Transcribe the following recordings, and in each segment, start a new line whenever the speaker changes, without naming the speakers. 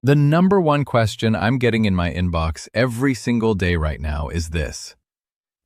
The number one question I'm getting in my inbox every single day right now is this.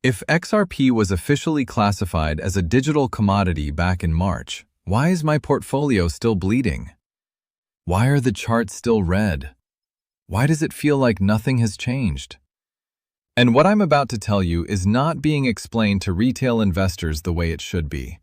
If XRP was officially classified as a digital commodity back in March, why is my portfolio still bleeding? Why are the charts still red? Why does it feel like nothing has changed? And what I'm about to tell you is not being explained to retail investors the way it should be.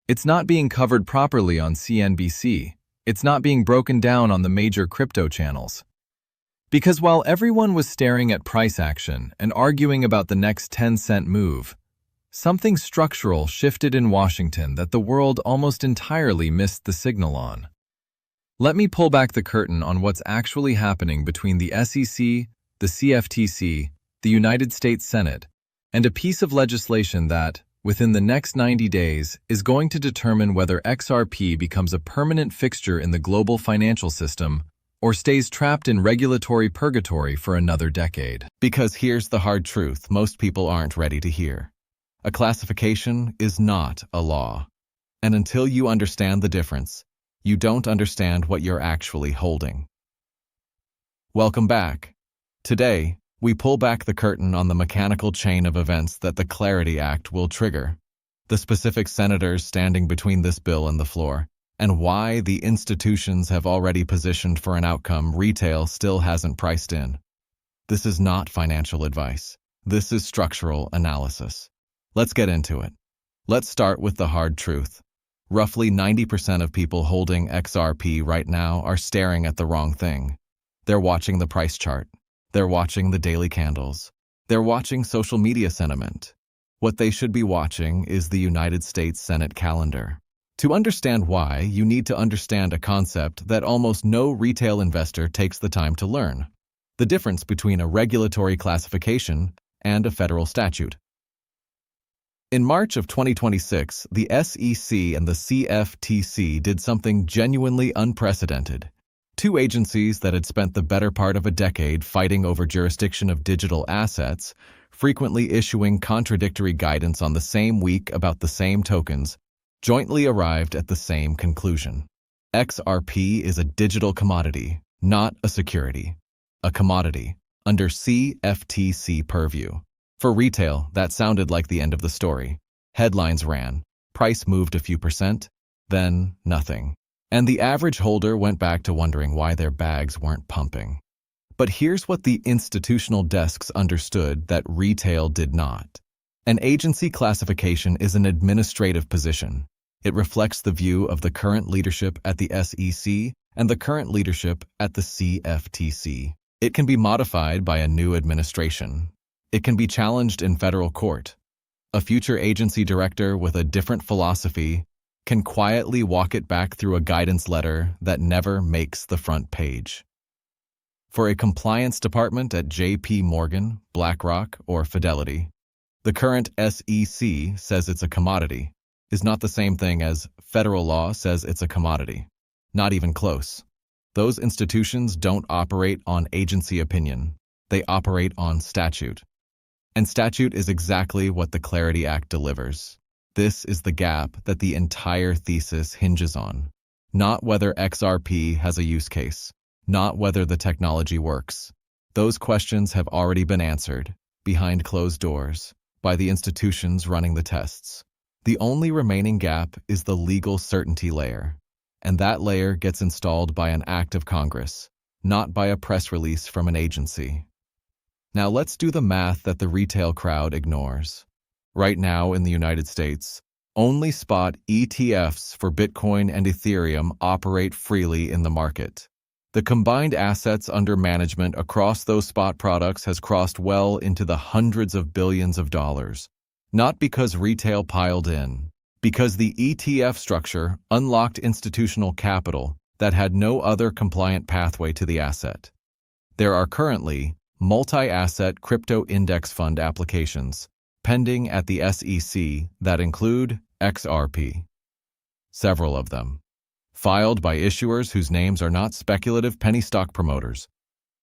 It's not being covered properly on CNBC. It's not being broken down on the major crypto channels. Because while everyone was staring at price action and arguing about the next 10-cent move, something structural shifted in Washington that the world almost entirely missed the signal on. Let me pull back the curtain on what's actually happening between the SEC, the CFTC, the United States Senate, and a piece of legislation that, within the next 90 days, is going to determine whether XRP becomes a permanent fixture in the global financial system or stays trapped in regulatory purgatory for another decade.
Because here's the hard truth most people aren't ready to hear. A classification is not a law. And until you understand the difference, you don't understand what you're actually holding. Welcome back. Today, we pull back the curtain on the mechanical chain of events that the Clarity Act will trigger, the specific senators standing between this bill and the floor, and why the institutions have already positioned for an outcome retail still hasn't priced in. This is not financial advice. This is structural analysis. Let's get into it. Let's start with the hard truth. Roughly 90% of people holding XRP right now are staring at the wrong thing. They're watching the price chart. They're watching the daily candles. They're watching social media sentiment. What they should be watching is the United States Senate calendar. To understand why, you need to understand a concept that almost no retail investor takes the time to learn: the difference between a regulatory classification and a federal statute. In March of 2026, the SEC and the CFTC did something genuinely unprecedented. Two agencies that had spent the better part of a decade fighting over jurisdiction of digital assets, frequently issuing contradictory guidance on the same week about the same tokens, jointly arrived at the same conclusion. XRP is a digital commodity, not a security. A commodity, under CFTC purview. For retail, that sounded like the end of the story. Headlines ran, price moved a few percent, then nothing. And the average holder went back to wondering why their bags weren't pumping. But here's what the institutional desks understood that retail did not. An agency classification is an administrative position. It reflects the view of the current leadership at the SEC and the current leadership at the CFTC. It can be modified by a new administration. It can be challenged in federal court. A future agency director with a different philosophy can quietly walk it back through a guidance letter that never makes the front page. For a compliance department at JP Morgan, BlackRock, or Fidelity, the current SEC says it's a commodity is not the same thing as federal law says it's a commodity. Not even close. Those institutions don't operate on agency opinion. They operate on statute. And statute is exactly what the Clarity Act delivers. This is the gap that the entire thesis hinges on. Not whether XRP has a use case. Not whether the technology works. Those questions have already been answered, behind closed doors, by the institutions running the tests. The only remaining gap is the legal certainty layer. And that layer gets installed by an act of Congress, not by a press release from an agency. Now let's do the math that the retail crowd ignores. Right now in the United States, only spot ETFs for Bitcoin and Ethereum operate freely in the market. The combined assets under management across those spot products has crossed well into the hundreds of billions of dollars. Not because retail piled in, because the ETF structure unlocked institutional capital that had no other compliant pathway to the asset. There are currently multi-asset crypto index fund applications pending at the SEC that include XRP. Several of them. Filed by issuers whose names are not speculative penny stock promoters.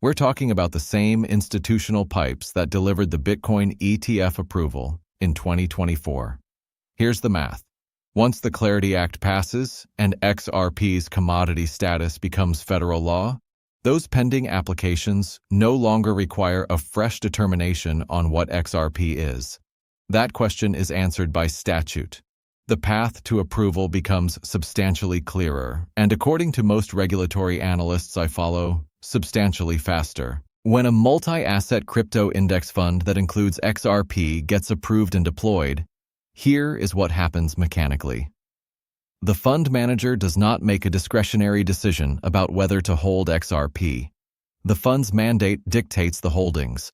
We're talking about the same institutional pipes that delivered the Bitcoin ETF approval in 2024. Here's the math. Once the Clarity Act passes and XRP's commodity status becomes federal law, Those pending applications no longer require a fresh determination on what XRP is. That question is answered by statute. The path to approval becomes substantially clearer, and according to most regulatory analysts I follow, substantially faster. When a multi-asset crypto index fund that includes XRP gets approved and deployed, here is what happens mechanically. The fund manager does not make a discretionary decision about whether to hold XRP. The fund's mandate dictates the holdings.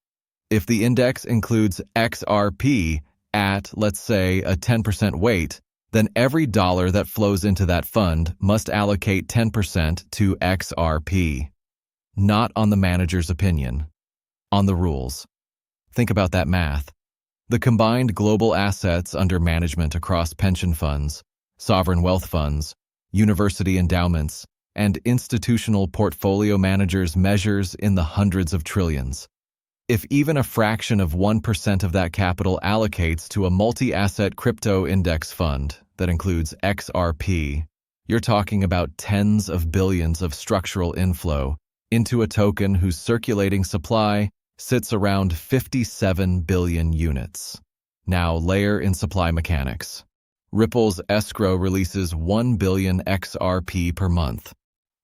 If the index includes XRP at, let's say, a 10% weight, then every dollar that flows into that fund must allocate 10% to XRP. Not on the manager's opinion, on the rules. Think about that math. The combined global assets under management across pension funds, sovereign wealth funds, university endowments, and institutional portfolio managers measures in the hundreds of trillions. If even a fraction of 1% of that capital allocates to a multi-asset crypto index fund that includes XRP, you're talking about tens of billions of structural inflow into a token whose circulating supply sits around 57 billion units. Now layer in supply mechanics. Ripple's escrow releases 1 billion XRP per month,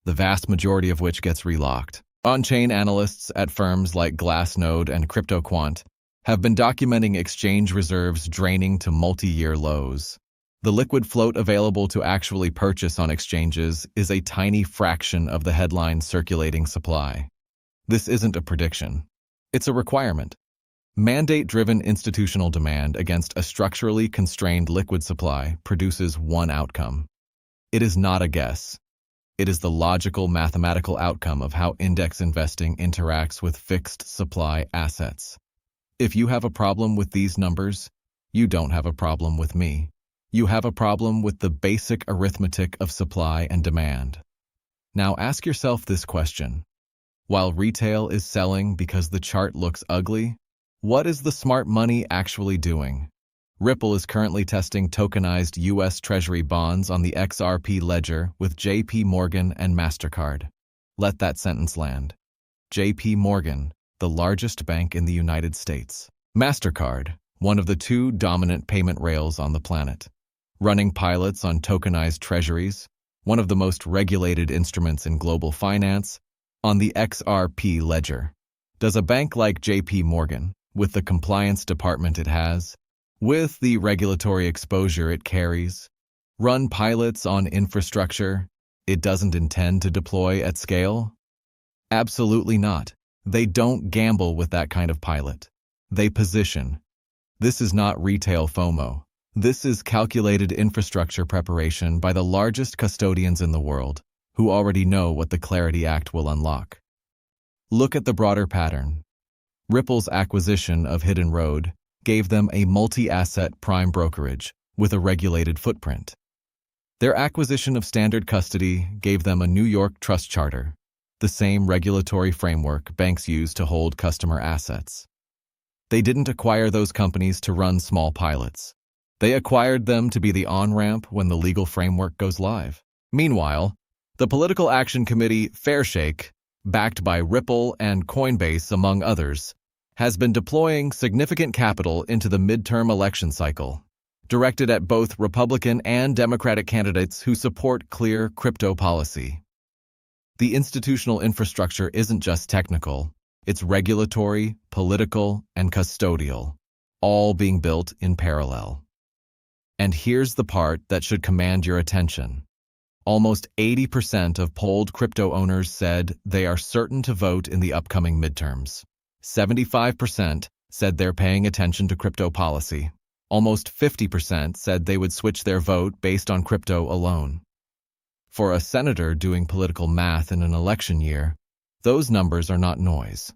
the vast majority of which gets relocked. On-chain analysts at firms like Glassnode and CryptoQuant have been documenting exchange reserves draining to multi-year lows. The liquid float available to actually purchase on exchanges is a tiny fraction of the headline circulating supply. This isn't a prediction. It's a requirement. Mandate-driven institutional demand against a structurally constrained liquid supply produces one outcome. It is not a guess. It is the logical mathematical outcome of how index investing interacts with fixed supply assets. If you have a problem with these numbers, you don't have a problem with me. You have a problem with the basic arithmetic of supply and demand. Now ask yourself this question. While retail is selling because the chart looks ugly, what is the smart money actually doing? Ripple is currently testing tokenized U.S. Treasury bonds on the XRP ledger with JP Morgan and MasterCard. Let that sentence land. JP Morgan, the largest bank in the United States. MasterCard, one of the two dominant payment rails on the planet. Running pilots on tokenized treasuries, one of the most regulated instruments in global finance, on the XRP ledger. Does a bank like JP Morgan, with the compliance department it has, with the regulatory exposure it carries, run pilots on infrastructure it doesn't intend to deploy at scale? Absolutely not. They don't gamble with that kind of pilot. They position. This is not retail FOMO. This is calculated infrastructure preparation by the largest custodians in the world, who already know what the Clarity Act will unlock. Look at the broader pattern. Ripple's acquisition of Hidden Road gave them a multi-asset prime brokerage with a regulated footprint. Their acquisition of Standard Custody gave them a New York trust charter, the same regulatory framework banks use to hold customer assets. They didn't acquire those companies to run small pilots. They acquired them to be the on-ramp when the legal framework goes live. Meanwhile, the Political Action Committee Fairshake, backed by Ripple and Coinbase among others, has been deploying significant capital into the midterm election cycle, directed at both Republican and Democratic candidates who support clear crypto policy. The institutional infrastructure isn't just technical, it's regulatory, political, and custodial, all being built in parallel. And here's the part that should command your attention. Almost 80% of polled crypto owners said they are certain to vote in the upcoming midterms. 75% said they're paying attention to crypto policy. Almost 50% said they would switch their vote based on crypto alone. For a senator doing political math in an election year, those numbers are not noise.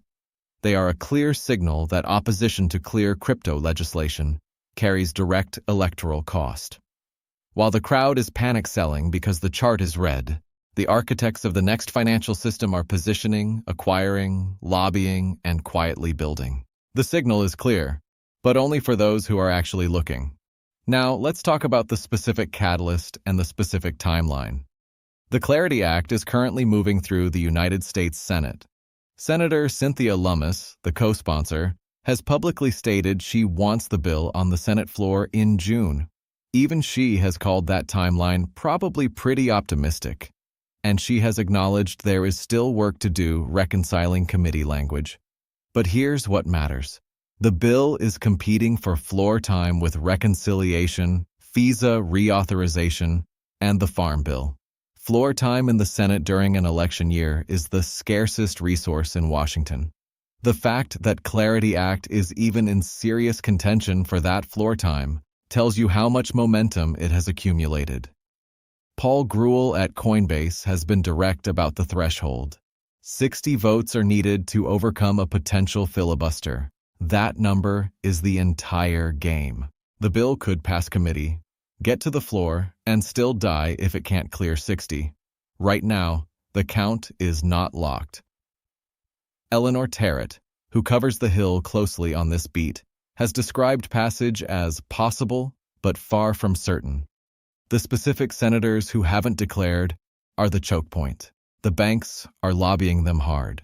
They are a clear signal that opposition to clear crypto legislation carries direct electoral cost. While the crowd is panic selling because the chart is red, the architects of the next financial system are positioning, acquiring, lobbying, and quietly building. The signal is clear, but only for those who are actually looking. Now, let's talk about the specific catalyst and the specific timeline. The Clarity Act is currently moving through the United States Senate. Senator Cynthia Lummis, the co-sponsor, has publicly stated she wants the bill on the Senate floor in June. Even she has called that timeline probably pretty optimistic, and she has acknowledged there is still work to do reconciling committee language. But here's what matters. The bill is competing for floor time with reconciliation, FISA reauthorization, and the Farm Bill. Floor time in the Senate during an election year is the scarcest resource in Washington. The fact that Clarity Act is even in serious contention for that floor time tells you how much momentum it has accumulated. Paul Grewal at Coinbase has been direct about the threshold. 60 votes are needed to overcome a potential filibuster. That number is the entire game. The bill could pass committee, get to the floor, and still die if it can't clear 60. Right now, the count is not locked. Eleanor Terrett, who covers the Hill closely on this beat, has described passage as possible but far from certain. The specific senators who haven't declared are the choke point. The banks are lobbying them hard.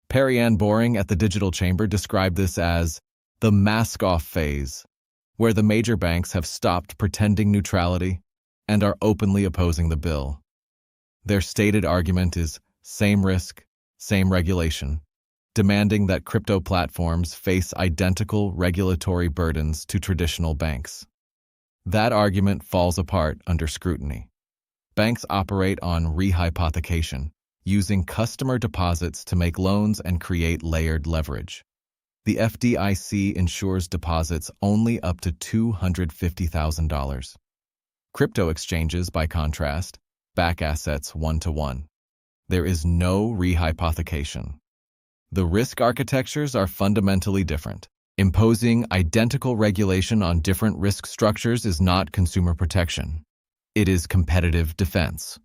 Perry Ann Boring at the Digital Chamber described this as the mask-off phase, where the major banks have stopped pretending neutrality and are openly opposing the bill. Their stated argument is same risk, same regulation, demanding that crypto platforms face identical regulatory burdens to traditional banks. That argument falls apart under scrutiny. Banks operate on rehypothecation, using customer deposits to make loans and create layered leverage. The FDIC insures deposits only up to $250,000. Crypto exchanges, by contrast, back assets one-to-one. There is no rehypothecation. The risk architectures are fundamentally different. Imposing identical regulation on different risk structures is not consumer protection. It is competitive defense.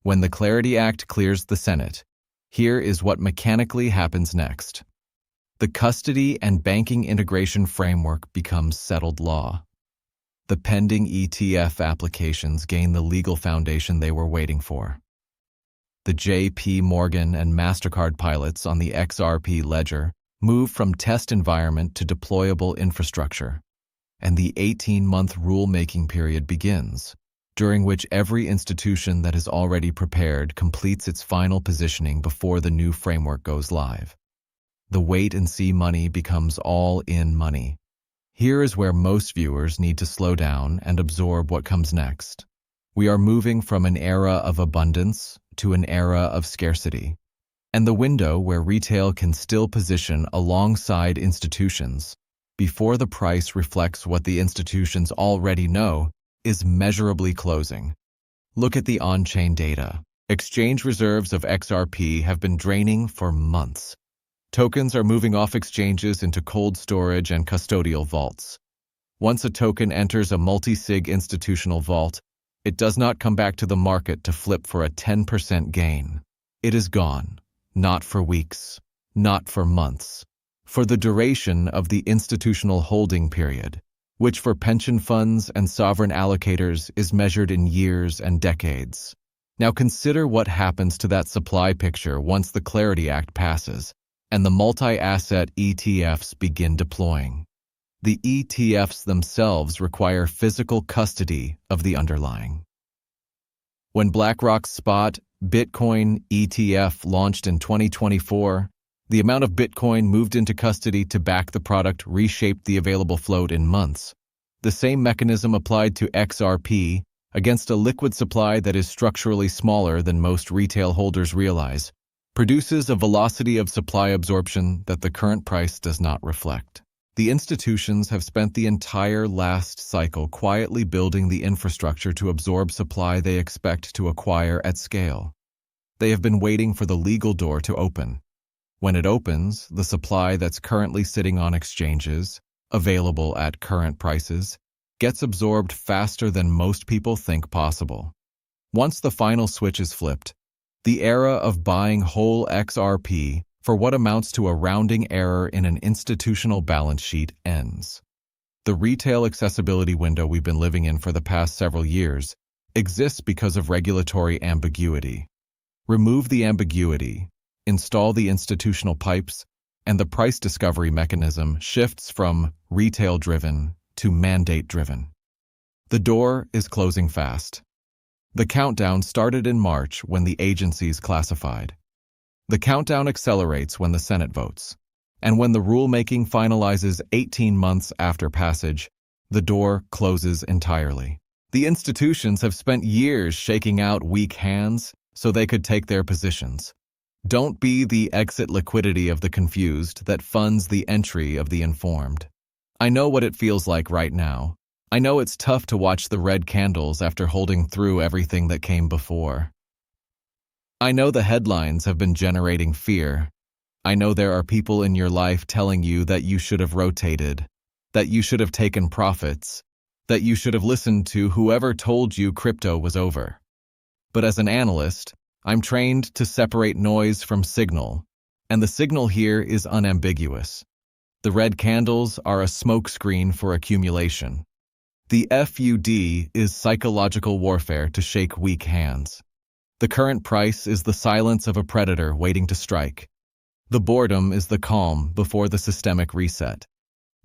When the Clarity Act clears the Senate, here is what mechanically happens next. The custody and banking integration framework becomes settled law. The pending ETF applications gain the legal foundation they were waiting for. The JP Morgan and MasterCard pilots on the XRP ledger move from test environment to deployable infrastructure, and the 18-month rulemaking period begins, during which every institution that is already prepared completes its final positioning before the new framework goes live. The wait-and-see money becomes all-in money. Here is where most viewers need to slow down and absorb what comes next. We are moving from an era of abundance to an era of scarcity, and the window where retail can still position alongside institutions before the price reflects what the institutions already know is measurably closing. Look at the on-chain data. Exchange reserves of XRP have been draining for months. Tokens are moving off exchanges into cold storage and custodial vaults. Once a token enters a multi-sig institutional vault, it does not come back to the market to flip for a 10% gain. It is gone, not for weeks, not for months, for the duration of the institutional holding period, which for pension funds and sovereign allocators is measured in years and decades. Now consider what happens to that supply picture once the Clarity Act passes and the multi-asset ETFs begin deploying. The ETFs themselves require physical custody of the underlying. When BlackRock's Spot Bitcoin ETF launched in 2024, the amount of Bitcoin moved into custody to back the product reshaped the available float in months. The same mechanism applied to XRP against a liquid supply that is structurally smaller than most retail holders realize, produces a velocity of supply absorption that the current price does not reflect. The institutions have spent the entire last cycle quietly building the infrastructure to absorb supply they expect to acquire at scale. They have been waiting for the legal door to open. When it opens, the supply that's currently sitting on exchanges, available at current prices, gets absorbed faster than most people think possible. Once the final switch is flipped, the era of buying whole XRP for what amounts to a rounding error in an institutional balance sheet ends. The retail accessibility window we've been living in for the past several years exists because of regulatory ambiguity. Remove the ambiguity, install the institutional pipes, and the price discovery mechanism shifts from retail-driven to mandate-driven. The door is closing fast. The countdown started in March when the agencies classified. The countdown accelerates when the Senate votes. And when the rulemaking finalizes 18 months after passage, the door closes entirely. The institutions have spent years shaking out weak hands so they could take their positions. Don't be the exit liquidity of the confused that funds the entry of the informed. I know what it feels like right now. I know it's tough to watch the red candles after holding through everything that came before. I know the headlines have been generating fear. I know there are people in your life telling you that you should have rotated, that you should have taken profits, that you should have listened to whoever told you crypto was over. But as an analyst, I'm trained to separate noise from signal, and the signal here is unambiguous. The red candles are a smokescreen for accumulation. The FUD is psychological warfare to shake weak hands. The current price is the silence of a predator waiting to strike. The boredom is the calm before the systemic reset.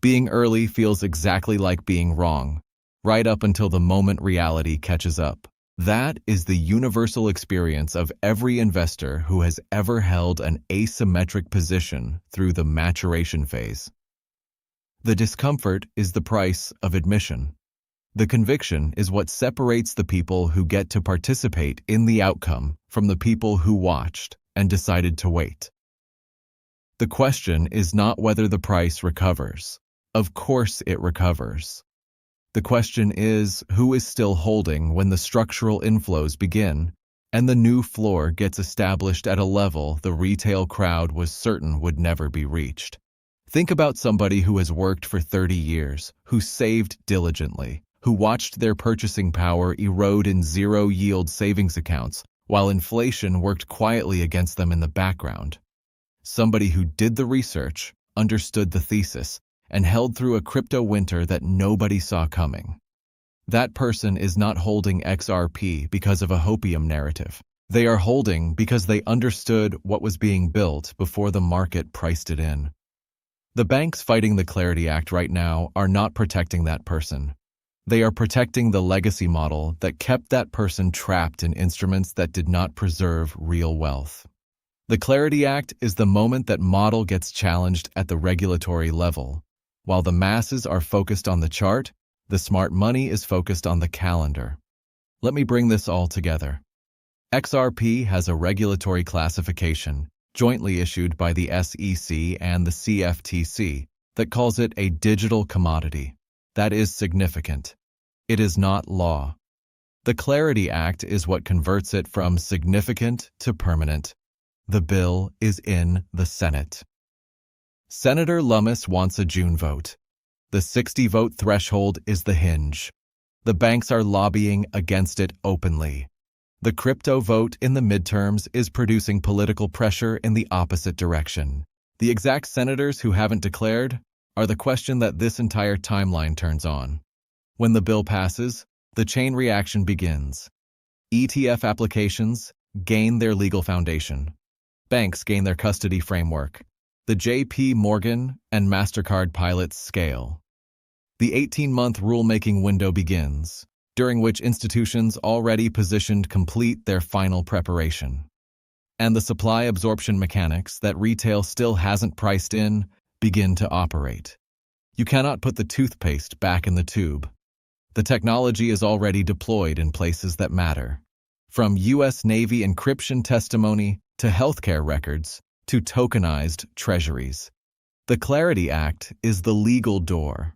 Being early feels exactly like being wrong, right up until the moment reality catches up. That is the universal experience of every investor who has ever held an asymmetric position through the maturation phase. The discomfort is the price of admission. The conviction is what separates the people who get to participate in the outcome from the people who watched and decided to wait. The question is not whether the price recovers. Of course it recovers. The question is who is still holding when the structural inflows begin and the new floor gets established at a level the retail crowd was certain would never be reached. Think about somebody who has worked for 30 years, who saved diligently, who watched their purchasing power erode in zero-yield savings accounts while inflation worked quietly against them in the background. Somebody who did the research, understood the thesis, and held through a crypto winter that nobody saw coming. That person is not holding XRP because of a hopium narrative. They are holding because they understood what was being built before the market priced it in. The banks fighting the Clarity Act right now are not protecting that person. They are protecting the legacy model that kept that person trapped in instruments that did not preserve real wealth. The Clarity Act is the moment that model gets challenged at the regulatory level. While the masses are focused on the chart, the smart money is focused on the calendar. Let me bring this all together. XRP has a regulatory classification, jointly issued by the SEC and the CFTC, that calls it a digital commodity. That is significant. It is not law. The Clarity Act is what converts it from significant to permanent. The bill is in the Senate. Senator Lummis wants a June vote. The 60-vote threshold is the hinge. The banks are lobbying against it openly. The crypto vote in the midterms is producing political pressure in the opposite direction. The exact senators who haven't declared are the question that this entire timeline turns on. When the bill passes, the chain reaction begins. ETF applications gain their legal foundation. Banks gain their custody framework. The JP Morgan and MasterCard pilots scale. The 18-month rulemaking window begins, during which institutions already positioned complete their final preparation. And the supply absorption mechanics that retail still hasn't priced in begin to operate. You cannot put the toothpaste back in the tube. The technology is already deployed in places that matter. From U.S. Navy encryption testimony to healthcare records, to tokenized treasuries. The Clarity Act is the legal door.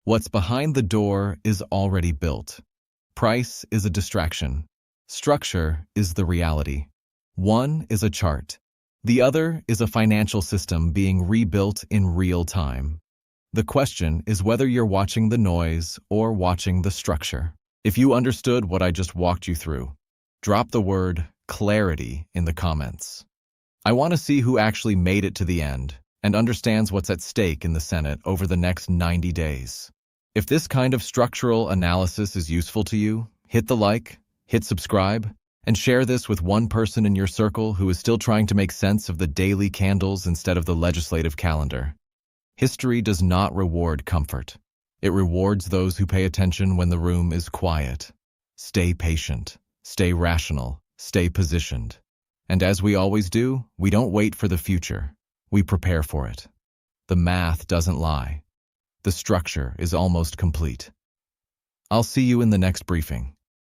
What's behind the door is already built. Price is a distraction. Structure is the reality. One is a chart. The other is a financial system being rebuilt in real time. The question is whether you're watching the noise or watching the structure. If you understood what I just walked you through, drop the word clarity in the comments. I want to see who actually made it to the end and understands what's at stake in the Senate over the next 90 days. If this kind of structural analysis is useful to you, hit the like, Hit subscribe and share this with one person in your circle who is still trying to make sense of the daily candles instead of the legislative calendar. History does not reward comfort. It rewards those who pay attention when the room is quiet. Stay patient, stay rational, stay positioned. And as we always do, we don't wait for the future. We prepare for it. The math doesn't lie. The structure is almost complete. I'll see you in the next briefing.